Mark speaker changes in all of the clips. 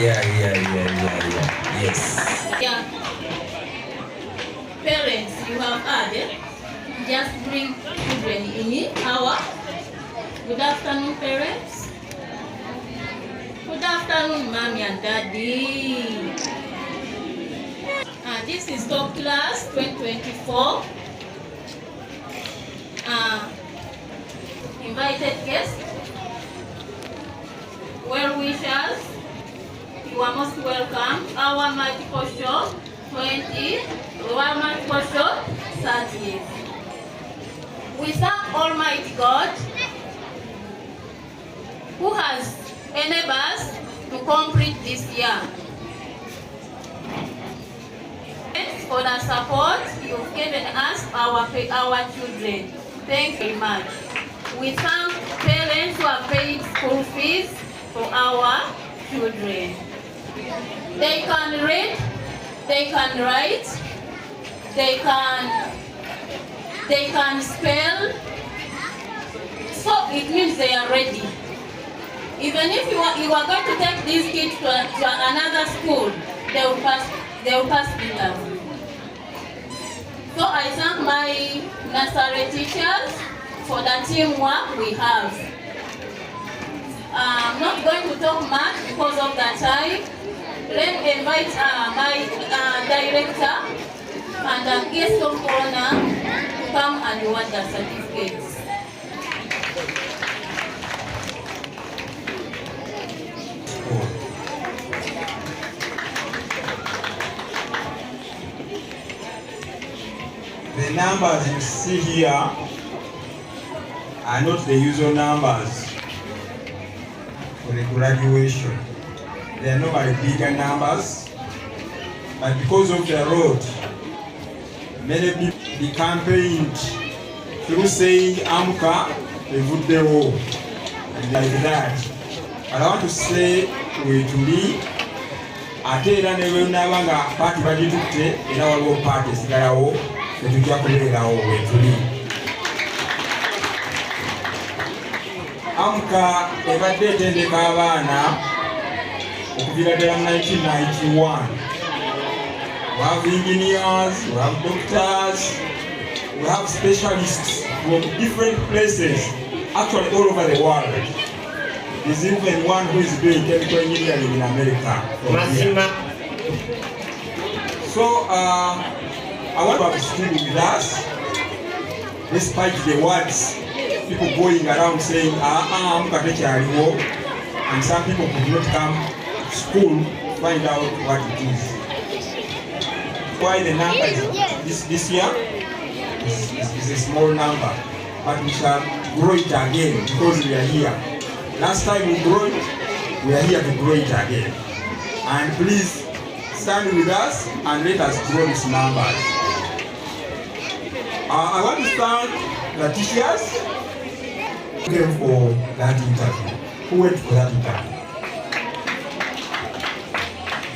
Speaker 1: Yes.
Speaker 2: Yeah. Parents, you have added. Just bring children in our. Good afternoon, parents. Good afternoon, mommy and daddy. This is top class 2024. Invited guests, well wishers, you are most welcome. Our multiple show 20, our multiple show 30. We thank Almighty God who has enabled us to complete this year. Thanks for the support you've given us, our children. Thank you very much. We thank parents who have paid school fees for our children. They can read, they can write, they can spell, so it means they are ready. Even if you are going to take these kids to another school, they will pass interview. So I thank my nursery teachers for the teamwork we have. I'm not going to talk much because of the time. Let me invite my director and the guest of honor to come and award the certificates.
Speaker 3: The numbers you see here are not the usual numbers for the graduation. They are normally bigger numbers, but because of the road, many people campaigned through saying Amka, Tuzudde, and like that. But I want to say to me, ate era ne bwenabanga paati bagitutte era waliwo paati esigalawo tetujja kubeerawo wetuli. Amka ebadde etendeka abaana okuviira ddala mu 1991. We have engineers, we have doctors, we have specialists from different places, actually all over the world. There's even one who is doing chemical engineering in America. So I want to have students with us, despite the words, people going around saying, and some people could not come to school to find out what it is. Why the number is this year is a small number, but we shall grow it again because we are here. Last time we grew it, we are here to grow it again. And please stand with us and let us grow these numbers. I want to thank the teachers who came for that interview, who went for that interview.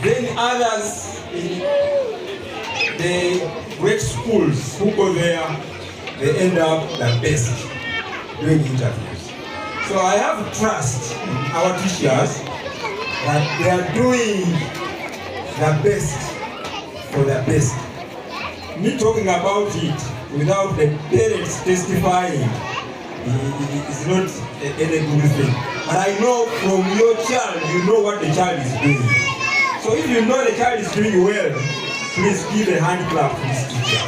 Speaker 3: Then others in the great schools who go there, they end up the best doing interviews. So I have trust in our teachers that they are doing the best for the best. Me talking about it without the parents testifying is not any good thing. But I know from your child, you know what the child is doing. So if you know the child is doing well, please give a hand clap to this teacher.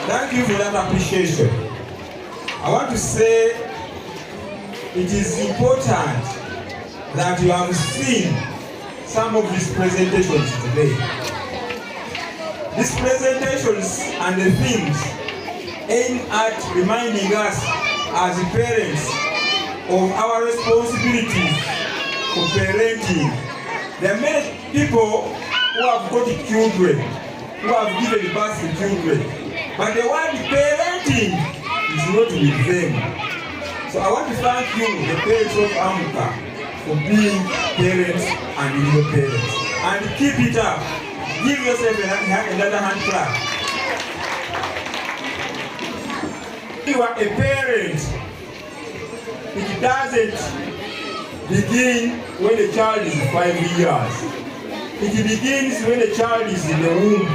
Speaker 3: Thank you for that appreciation. I want to say it is important that you have seen some of these presentations today. These presentations and the themes aim at reminding us as parents of our responsibilities for parenting. There are many people who have got children, who have given birth to children, but the word parenting is not with them. So I want to thank you, the parents of Amka, for being parents and your parents. And keep it up. Give yourself another hand clap. If you are a parent, it doesn't begin when the child is 5 years. It begins when the child is in the womb.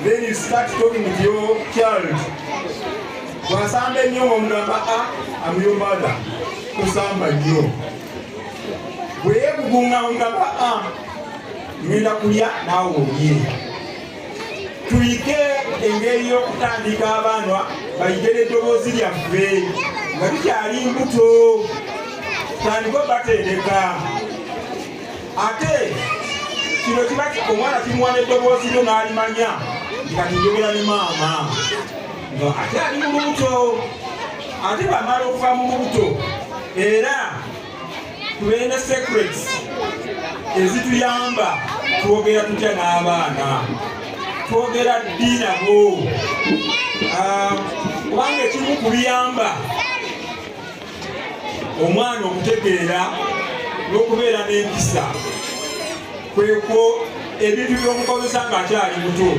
Speaker 3: Then you start talking with your child. Wasamba nnyo omugamba I'm your mother. Kusamba nnyo. Bwe yeegugunga omugamba ngenda kulya naawe olye. Tuyige engeri y'okutandika abaana bayigere eddoboozi lyaffe nga tukyali mbuto. Tutandike batendeka. Ate kino kiba omwana kimuwa n'eddoboozi lyo n'alimanya kati njogera ne maama. Ate ali mu lubuto. Ate bamala okuva mu lubuto era tubeere ne secrets ezituyamba twogera tutya n'abaana. Twogera ddi nabo. Kubanga ekimu ku biyamba omwana okutegeera n'okubeera n'empisa kweko ebintu by'omukozesa ng'akyali muto.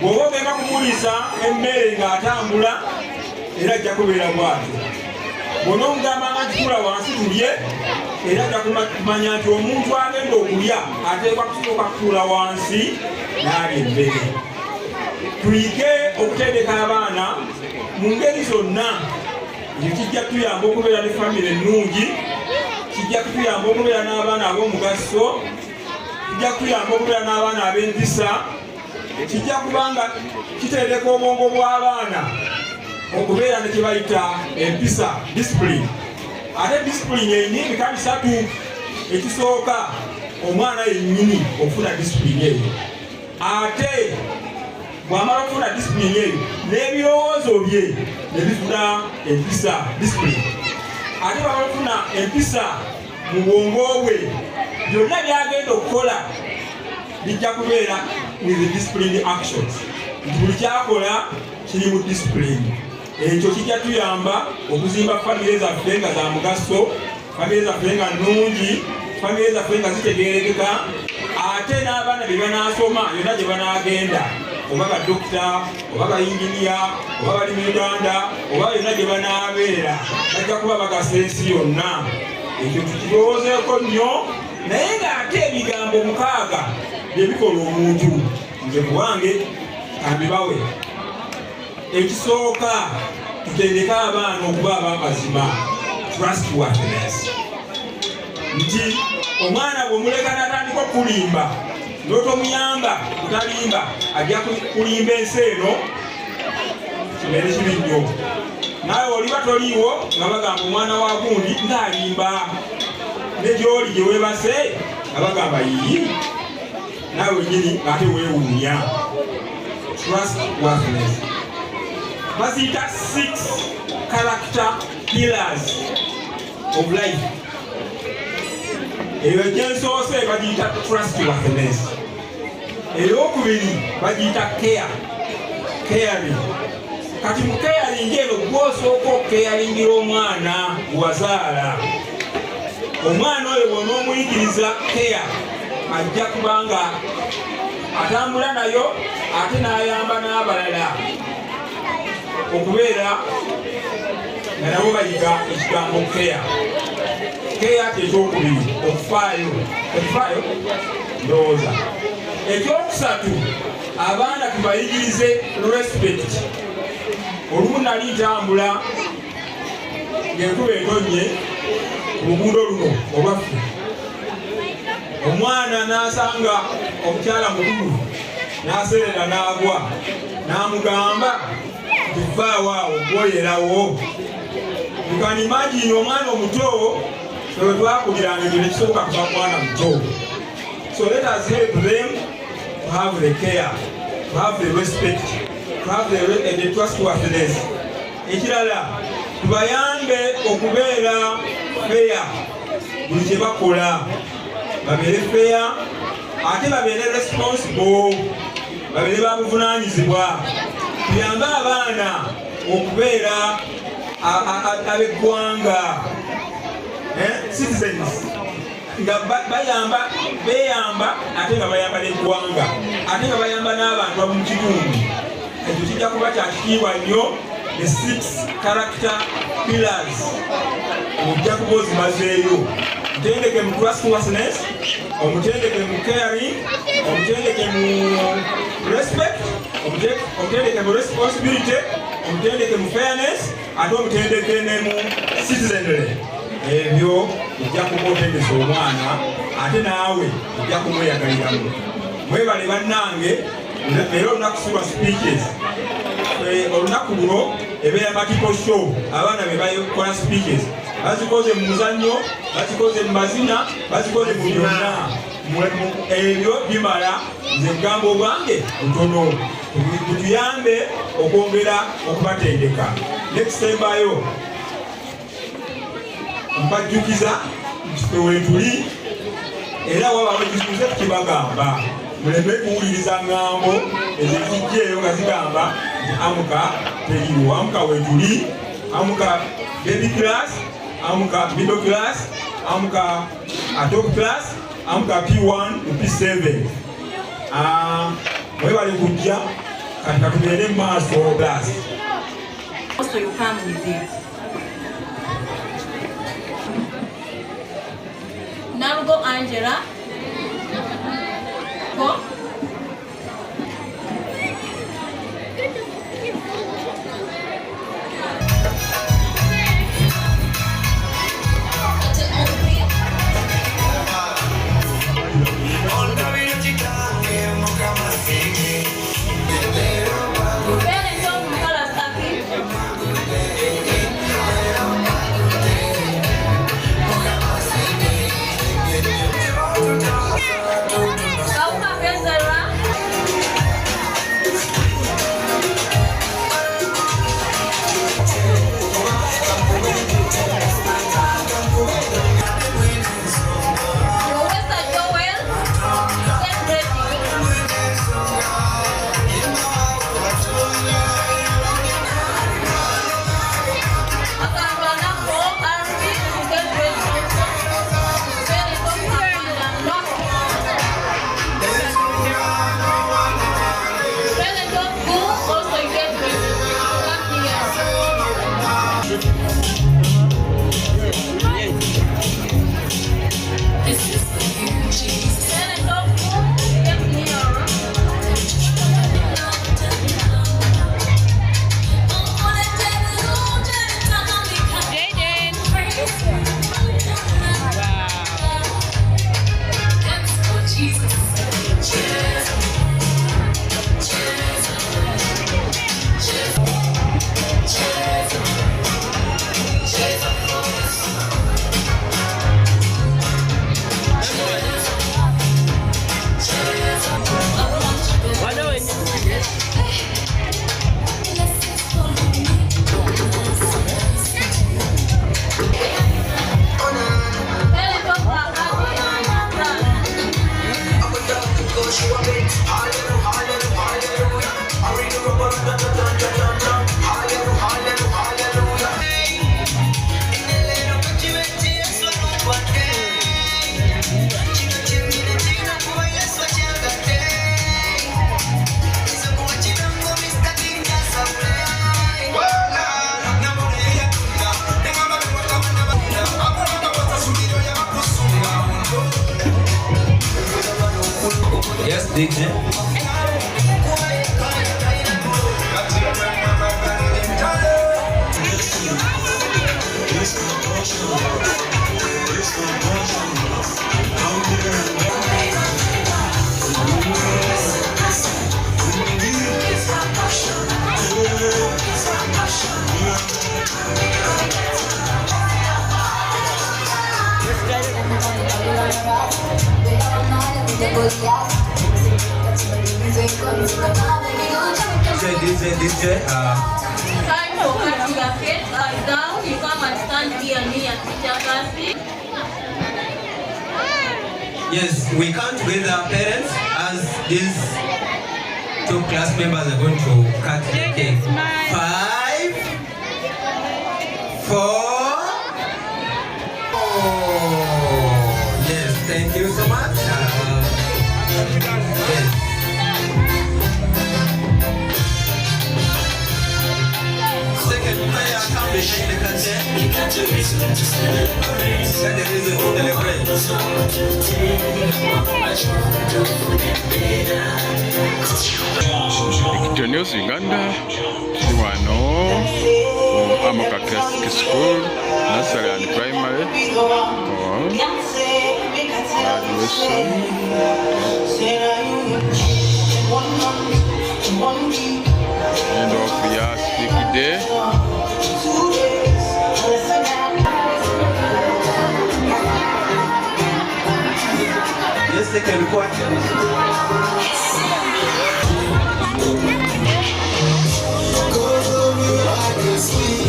Speaker 3: Bw'oba ogenda kumuliisa emmere ng'atambula era ajja kubeera bw'atyo. Bw'onoomugamba nga kitula wansi tulye era ajja kumanya nti omuntu agenda okulya ateekwa kusooka kutuula wansi n'alya emmere. Tuyige okutendeka abaana mu ngeri zonna. Ekyo kijja kutuyamba okubeera ne famire ennungi, kijja kutuyamba okubeera n'abaana ab'omugaso, kijja kutuyamba okubeera n'abaana ab'empisa, kijja kubanga kitereka obwongo bw'abaana okubeera ne kye bayita empisa, discipline. Ate discipline eyina ebika bisatu. Ekisooka omwana yennyini okufuna discipline eyo. Ate bw'amala okufuna discipline eyo n'ebirowoozo bye ne bifuna empisa, discipline. Ate bw'amala okufuna empisa mu bwongo bwe byonna by'agenda okukola bijja kubeera with the disciplined actions. Nti buli kyakola kiri mu discipline. Ekyo kijja tuyamba okuzimba famire zaffe nga za mugaso, famire zaffe nga nnungi, famire zaffe nga zitegeerekeka. Ate n'abaana bye banaasoma yonna gye banaagenda, oba badokita, oba bayinginiya, oba bali mu Uganda, oba yonna gye banaabeera bajja kuba bagasa ensi yonna. Ekyo tukirowoozeeko nnyo. Naye ng'ate ebigambo 6 bye bikola omuntu. Nze kuwange kambibawe. Ekisooka tutendeke abaana okuba ab'amazima, trustworthiness. Nti omwana bw'omuleka n'atandika okulimba n'otomuyamba kutalimba ajja kulimba ensi eno, kibeere kibi nnyo. Naawe oliba toliiwo nga bagamba omwana wa gundi ng'alimba. Ne gy'oli gye weebase nga bagamba yiyi, naawe wennyini ate weewuunya. Trustworthiness. Baziyita 6 character pillars of life. Eyo gyensoose bagiyita trustworthiness. Eyokubiri bagiyita caring. Kati mu caring eno gw'osooka okucaringira omwana gwazaala. Omwana oyo bw'onoomuyigiriza care ajja kubanga atambula nayo ate n'ayamba n'abalala okubeera nga nabo bayiga ekigambo care. Care ky'ekyokubiri, okufaayo. Okufaayo ndowooza. Ekyokusatu, abaana tubayigirize respect. Olumu nali ntambula ng'enkuba etonnye ku luguudo luno olwaffe. Omwana n'asanga omukyala mukulu n'aserera n'agwa, n'amugamba nti vaawo awo gwoyerawo. You can imagine omwana omuto bwe twakubiranga ekyo nekisooka kuba mwana muto. So let us help them to have the care, to have the respect, to have the trustworthiness. Ekirala, tubayambe okubeera fair buli kye bakola. Babeere fair, ate babeere responsible, babeere babuvunaanyizibwa. Tuyambe abaana okubeera ab'eggwanga, citizens, nga beeyamba ate nga bayamba n'eggwanga, ate nga bayamba n'abantu ab'omu kitundu. Ekyo kijja kuba kya kitiibwa nnyo the 6 character pillars ojja kuba ozimazeeyo. Omutendeke mu trustworthiness, omutendeke mu caring, omutendeke mu respect, omutendeke mu responsibility, omutendeke mu fairness, ate omutendeke ne mu citizenry. Ebyo ojja kuba otendesa omwana ate naawe ojja kumweyagaliramu. Mwebale bannange, era olunaku si lwa speeches. Olunaku luno ebeera multiple show, abaana be bakola speeches. Bazikoze mu muzannyo, bazikoze mu mazina, bazikoze mu byonna. Ebyo bimala, nze ngamba obwange butono. Butuyambe okwongera okubatendeka. Nekisembayo mbajjukiza nti wetuli era wabaawo ekituuze tukibagamba. Muleme kuwuliriza ngambo ezijjeeyo nga zigamba nti Amka teriwo. Amka wetuli, Amka baby class, Amka middle class, Amka top class, Amka P1 to P7. Mwebale kujja kati katubeere mu maaso class.
Speaker 2: Also you come with it. Narugo Angela. Go.
Speaker 1: Yes, DJ. DJ.
Speaker 2: Time to cut your head down. You come and stand here near teacher Kasi.
Speaker 1: Yes, we count together parents as these two class members are going to cut the cake. 5, 4. Oh, yes, thank you so much. Yes. come behind the curtain. That's the reason to celebrate.
Speaker 4: Picture News Uganda, Wano, Amka Classic School, Nursery and Primary, graduation. End of year speak day.
Speaker 1: Yes, they can record. Go, I can sleep.